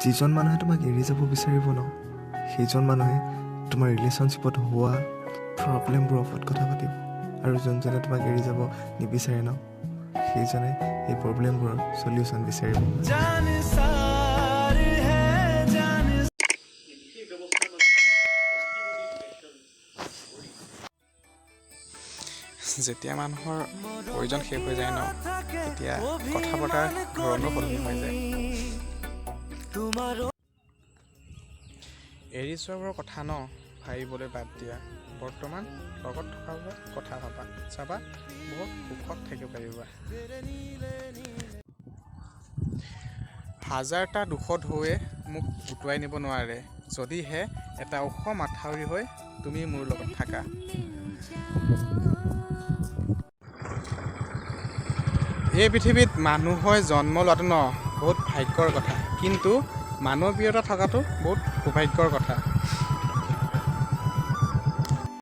যিজন মানুহে তোমাক এৰি যাব বিচাৰিব ন, সেইজন মানুহে তোমাৰ ৰিলেশ্যনশ্বিপত হোৱা প্ৰব্লেমবোৰৰ ওপৰত কথা পাতিব, আৰু যোনজনে তোমাক এৰি যাব নিবিচাৰে ন, সেইজনে এই প্ৰব্লেমবোৰৰ চলিউশ্যন বিচাৰিব। যেতিয়া মানুহৰ প্ৰয়োজন শেষ হৈ যায় ন, তেতিয়া কথা পতাৰ ধৰণো সলনি হৈ যায়। এৰি যোৱাবোৰৰ কথা ন ভাবিবলৈ বাদ দিয়া, বৰ্তমান লগত থকাবোৰৰ কথা ভাবা, চাবা বহুত সুখত থাকিব পাৰিবা। হাজাৰটা দুখ ঢৌৱে মোক উটুৱাই নিব নোৱাৰে, যদিহে এটা ওখ মাথাউৰি হৈ তুমি মোৰ লগত থাকা। এই পৃথিৱীত মানুহ হৈ জন্ম লোৱাটো ন বহুত ভাগ্যৰ কথা, কিন্তু মানৱীয়তা থকাটো বহুত সৌভাগ্যৰ কথা।